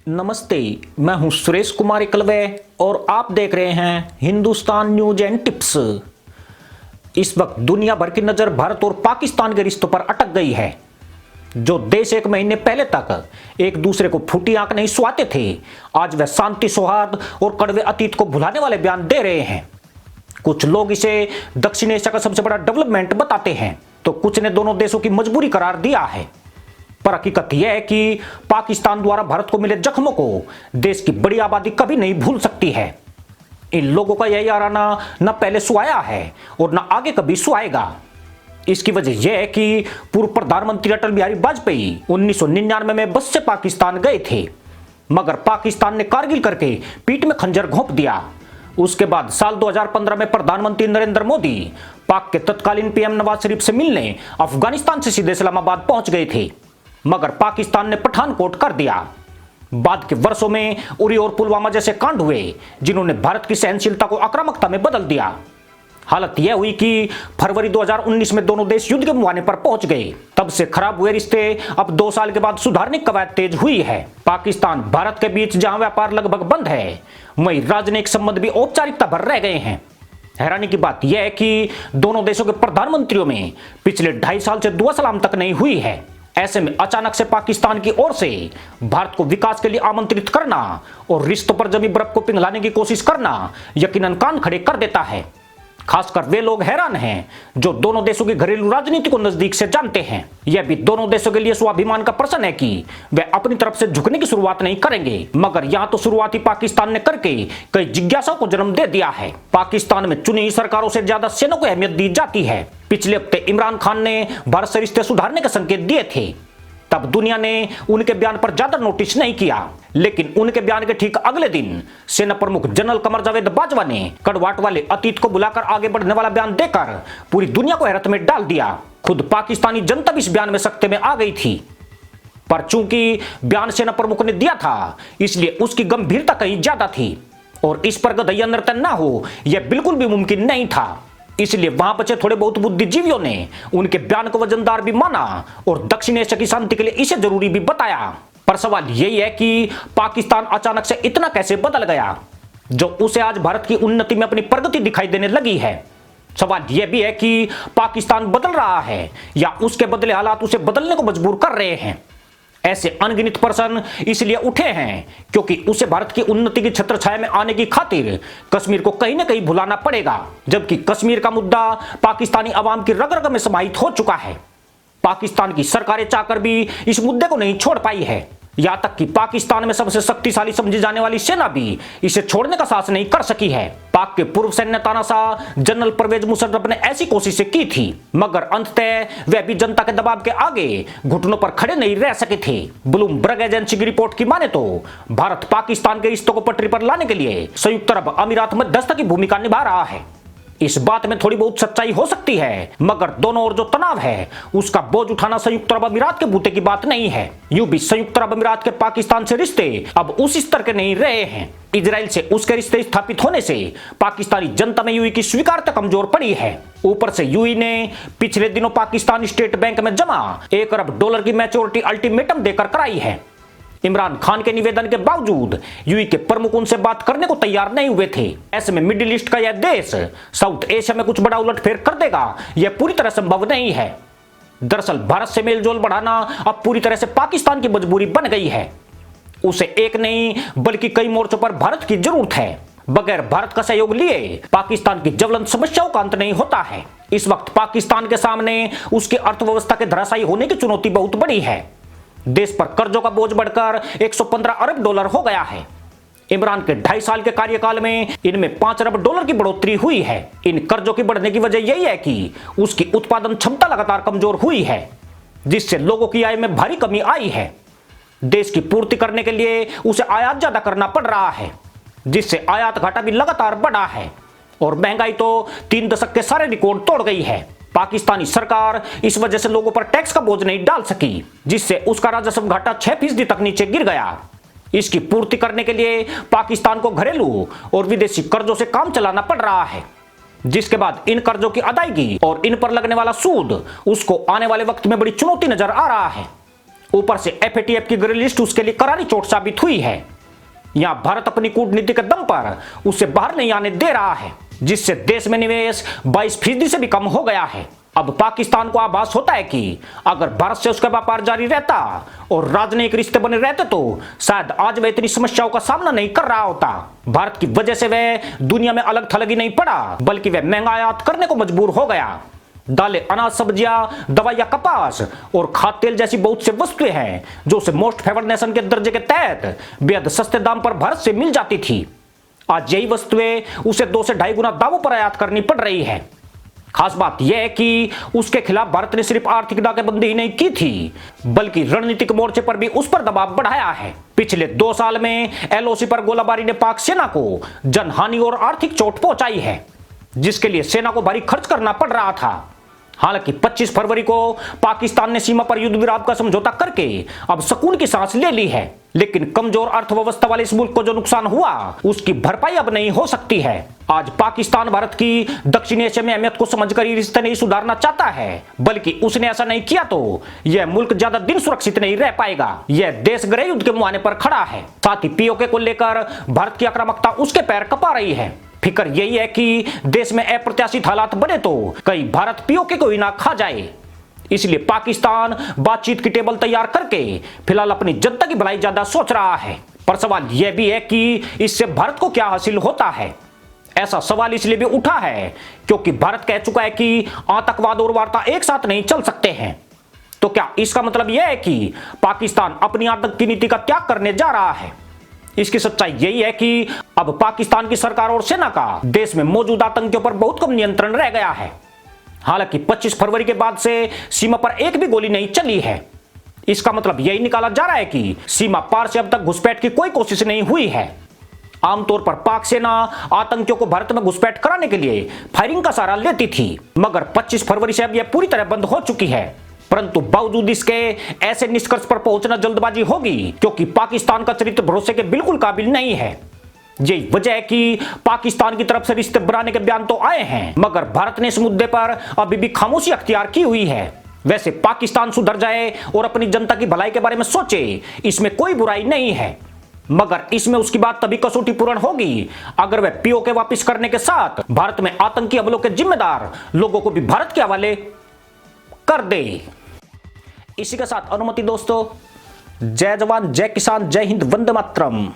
नमस्ते, मैं हूं सुरेश कुमार एकलवे और आप देख रहे हैं हिंदुस्तान न्यूज एंड टिप्स। इस वक्त दुनिया भर की नजर भारत और पाकिस्तान के रिश्तों पर अटक गई है। जो देश एक महीने पहले तक एक दूसरे को फूटी आंख नहीं सुहाते थे, आज वह शांति, सौहार्द और कड़वे अतीत को भुलाने वाले बयान दे रहे हैं। कुछ लोग इसे दक्षिण एशिया का सबसे बड़ा डेवलपमेंट बताते हैं, तो कुछ ने दोनों देशों की मजबूरी करार दिया है। पर हकीकत यह है कि पाकिस्तान द्वारा भारत को मिले जख्मों को देश की बड़ी आबादी कभी नहीं भूल सकती है। इन लोगों का यह याराना न पहले सुहाया है और न आगे कभी सुहाएगा। इसकी वजह यह है कि पूर्व प्रधानमंत्री अटल बिहारी वाजपेयी 1999 में बस से पाकिस्तान गए थे, मगर पाकिस्तान ने कारगिल करके पीठ में खंजर घोंप दिया। उसके बाद साल 2015 में प्रधानमंत्री नरेंद्र मोदी पाक के तत्कालीन पीएम नवाज शरीफ से मिलने अफगानिस्तान से सीधे इस्लामाबाद पहुंच गए थे, मगर पाकिस्तान ने पठानकोट कर दिया। बाद के वर्षों में उरी और पुलवामा जैसे कांड हुए, जिन्होंने भारत की सहनशीलता को आक्रामकता में बदल दिया। हालत यह हुई कि फरवरी 2019 में दोनों देश युद्ध के मुहाने पर पहुंच गए। तब से खराब हुए रिश्ते अब 2 साल के बाद सुधारने की कवायद तेज हुई है। पाकिस्तान भारत के बीच जहां व्यापार लगभग बंद है, वहीं राजनयिक संबंध भी औपचारिकता भर रह गए हैं। हैरानी की बात यह है कि दोनों देशों के प्रधानमंत्रियों में पिछले 2.5 साल से दुआ सलाम तक नहीं हुई है। ऐसे में अचानक से पाकिस्तान की ओर से भारत को विकास के लिए आमंत्रित करना और रिश्तों पर जमी बर्फ को पिघलाने की कोशिश करना यकीनन कान खड़े कर देता है। खासकर वे लोग हैरान हैं जो दोनों देशों की घरेलू राजनीति को नजदीक से जानते हैं। यह भी दोनों देशों के लिए स्वाभिमान का प्रश्न है कि वे अपनी तरफ से झुकने की शुरुआत नहीं करेंगे, मगर यहां तो शुरुआत ही पाकिस्तान ने करके कई जिज्ञासाओं को जन्म दे दिया है। पाकिस्तान में चुनी सरकारों से ज्यादा सेना को अहमियत दी जाती है। पिछले हफ्ते इमरान खान ने भारत से रिश्ते सुधारने के संकेत दिए थे, तब दुनिया ने उनके बयान पर ज्यादा नोटिस नहीं किया, लेकिन उनके बयान के ठीक अगले दिन सेना प्रमुख जनरल कमर जावेद बाजवा ने कड़वाहट वाले अतीत को बुलाकर आगे बढ़ने वाला बयान देकर पूरी दुनिया को हैरत में डाल दिया। खुद पाकिस्तानी जनता भी इस बयान में सकते में आ गई थी, पर चूंकि बयान सेना प्रमुख ने दिया था, इसलिए उसकी गंभीरता कहीं ज्यादा थी और इस पर गधैया नर्तन ना हो यह बिल्कुल भी मुमकिन नहीं था। इसलिए वहां बचे थोड़े बहुत बुद्धिजीवियों ने उनके बयान को वजनदार भी माना और दक्षिण एशिया की शांति के लिए इसे जरूरी भी बताया। पर सवाल यही है कि पाकिस्तान अचानक से इतना कैसे बदल गया जो उसे आज भारत की उन्नति में अपनी प्रगति दिखाई देने लगी है। सवाल यह भी है कि पाकिस्तान बदल रहा है या उसके बदले हालात उसे बदलने को मजबूर कर रहे हैं। ऐसे अनगिनत प्रश्न इसलिए उठे हैं क्योंकि उसे भारत की उन्नति की छत्रछाया में आने की खातिर कश्मीर को कहीं न कहीं भुलाना पड़ेगा, जबकि कश्मीर का मुद्दा पाकिस्तानी अवाम की रग रग में समाहित हो चुका है। पाकिस्तान की सरकारें चाहकर भी इस मुद्दे को नहीं छोड़ पाई है। यहां तक कि पाकिस्तान में सबसे शक्तिशाली समझी जाने वाली सेना भी इसे छोड़ने का साहस नहीं कर सकी है। पाक के पूर्व सैन्य तानाशाह जनरल परवेज मुशर्रफ ने ऐसी कोशिशें की थी, मगर अंततः वह भी जनता के दबाव के आगे घुटनों पर खड़े नहीं रह सके थे। ब्लूमबर्ग एजेंसी की रिपोर्ट की माने तो भारत पाकिस्तान के रिश्तों को पटरी पर लाने के लिए संयुक्त अरब अमीरात मध्यस्थ की भूमिका निभा रहा है। इस बात में थोड़ी बहुत सच्चाई हो सकती है, मगर दोनों ओर जो तनाव है उसका बोझ उठाना संयुक्त अरब अमीरात के बूते की बात नहीं है। यूं भी संयुक्त अरब अमीरात के पाकिस्तान से रिश्ते अब उस स्तर के नहीं रहे हैं। इजराइल से उसके रिश्ते स्थापित होने से पाकिस्तानी जनता में यूएई की स्वीकार्यता कमजोर पड़ी है। ऊपर से यूएई ने पिछले दिनों पाकिस्तान स्टेट बैंक में जमा $1 अरब की मैच्योरिटी अल्टीमेटम देकर कराई है। इमरान खान के निवेदन के बावजूद यूएई के प्रमुख उनसे बात करने को तैयार नहीं हुए थे। ऐसे में मिडिल ईस्ट का यह देश साउथ एशिया में कुछ बड़ा उलटफेर कर देगा यह पूरी तरह संभव नहीं है। दरअसल भारत से मेलजोल बढ़ाना अब पूरी तरह से पाकिस्तान की मजबूरी बन गई है। उसे एक नहीं बल्कि कई मोर्चों पर भारत की जरूरत है। बगैर भारत का सहयोग लिए पाकिस्तान की ज्वलंत समस्याओं का अंत नहीं होता है। इस वक्त पाकिस्तान के सामने उसकी अर्थव्यवस्था के धराशायी होने की चुनौती बहुत बड़ी है। देश पर कर्जों का बोझ बढ़कर $115 अरब हो गया है। इमरान के 2.5 साल के कार्यकाल में इनमें $5 अरब की बढ़ोतरी हुई है। इन कर्जों की बढ़ने की वजह यही है कि उसकी उत्पादन क्षमता लगातार कमजोर हुई है, जिससे लोगों की आय में भारी कमी आई है। देश की पूर्ति करने के लिए उसे आयात ज्यादा करना पड़ रहा है, जिससे आयात घाटा भी लगातार बढ़ा है और महंगाई तो 3 दशक के सारे रिकॉर्ड तोड़ गई है। पाकिस्तानी सरकार इस वजह से लोगों पर टैक्स का बोझ नहीं डाल सकी, जिससे उसका राजस्व घाटा 6% तक नीचे गिर गया। इसकी पूर्ति करने के लिए पाकिस्तान को घरेलू और विदेशी कर्जों से काम चलाना पड़ रहा है, जिसके बाद इन कर्जों की अदायगी और इन पर लगने वाला सूद उसको आने वाले वक्त में बड़ी चुनौती नजर आ रहा है। ऊपर से FATF की ग्रे लिस्ट उसके लिए करारी चोट साबित हुई है। यहां भारत अपनी कूटनीति के दम पर उसे बाहर नहीं आने दे रहा है, जिससे देश में निवेश 22% से भी कम हो गया है। अब पाकिस्तान को आभास होता है कि अगर भारत से उसका व्यापार जारी रहता और राजनयिक रिश्ते बने रहते तो शायद आज वह इतनी समस्याओं का सामना नहीं कर रहा होता। भारत की वजह से वह दुनिया में अलग थलग ही नहीं पड़ा, बल्कि वह महंगा आयात करने को मजबूर हो गया। दालें, अनाज, सब्जियां, दवाइयां, कपास और खाद्य तेल जैसी बहुत सी वस्तुएं हैं जो उसे मोस्ट फेवर्ड नेशन के दर्जे के तहत बेहद सस्ते दाम पर भारत से मिल जाती थी। आज यही वस्तुएं उसे 2 से 2.5 गुना दामों पर आयात करनी पड़ रही है। खास बात यह है कि उसके खिलाफ भारत ने सिर्फ आर्थिक नाकेबंदी ही नहीं की थी, बल्कि रणनीतिक मोर्चे पर भी उस पर दबाव बढ़ाया है। पिछले 2 साल में LOC पर गोलाबारी ने पाक सेना को जनहानि और आर्थिक चोट पहुंचाई है, जिसके लिए सेना को भारी खर्च करना पड़ रहा था। हालांकि 25 फरवरी को पाकिस्तान ने सीमा पर युद्ध विराम का समझौता करके अब सुकून की सांस ले ली है, लेकिन कमजोर अर्थव्यवस्था वाले इस मुल्क को जो नुकसान हुआ उसकी भरपाई अब नहीं हो सकती है। आज पाकिस्तान भारत की दक्षिण एशिया में अहमियत को समझकर ही रिश्ते नहीं सुधारना चाहता है, बल्कि उसने ऐसा नहीं किया तो यह मुल्क ज्यादा दिन सुरक्षित नहीं रह पाएगा। यह देश गृह युद्ध के मुहाने पर खड़ा है। साथ ही POK को लेकर भारत की आक्रामकता उसके पैर कपा रही है। फिक्र यही है कि देश में अप्रत्याशित हालात बने तो कहीं भारत POK को ही ना खा जाए। इसलिए पाकिस्तान बातचीत की टेबल तैयार करके फिलहाल अपनी जनता की भलाई ज्यादा सोच रहा है। पर सवाल यह भी है कि इससे भारत को क्या हासिल होता है। ऐसा सवाल इसलिए भी उठा है क्योंकि भारत कह चुका है कि आतंकवाद और वार्ता एक साथ नहीं चल सकते हैं। तो क्या इसका मतलब यह है कि पाकिस्तान अपनी आतंक की नीति का त्याग करने जा रहा है? इसकी सच्चाई यही है कि अब पाकिस्तान की सरकार और सेना का देश में मौजूद आतंकियों पर बहुत कम नियंत्रण रह गया है। हालांकि 25 फरवरी के बाद से सीमा पर एक भी गोली नहीं चली है। इसका मतलब यही निकाला जा रहा है कि सीमा पार से अब तक घुसपैठ की कोई कोशिश नहीं हुई है। आमतौर पर पाक सेना आतंकियों को भारत में घुसपैठ कराने के लिए फायरिंग का सहारा लेती थी, मगर 25 फरवरी से अब यह पूरी तरह बंद हो चुकी है। परंतु बावजूद इसके ऐसे निष्कर्ष पर पहुंचना जल्दबाजी होगी क्योंकि पाकिस्तान का चरित्र भरोसे के बिल्कुल काबिल नहीं है। यही वजह है कि पाकिस्तान की तरफ से रिश्ते बनाने के बयान तो आए हैं, मगर भारत ने इस मुद्दे पर अभी भी खामोशी अख्तियार की हुई है। वैसे पाकिस्तान सुधर जाए और अपनी जनता की भलाई के बारे में सोचे, इसमें कोई बुराई नहीं है, मगर इसमें उसकी बात तभी कसौटी पूर्ण होगी अगर वह POK वापस करने के साथ भारत में आतंकी हमलों के जिम्मेदार लोगों को भी भारत के हवाले कर दे। इसी के साथ अनुमति दोस्तों, जय जवान, जय किसान, जय हिंद, वंदे मातरम।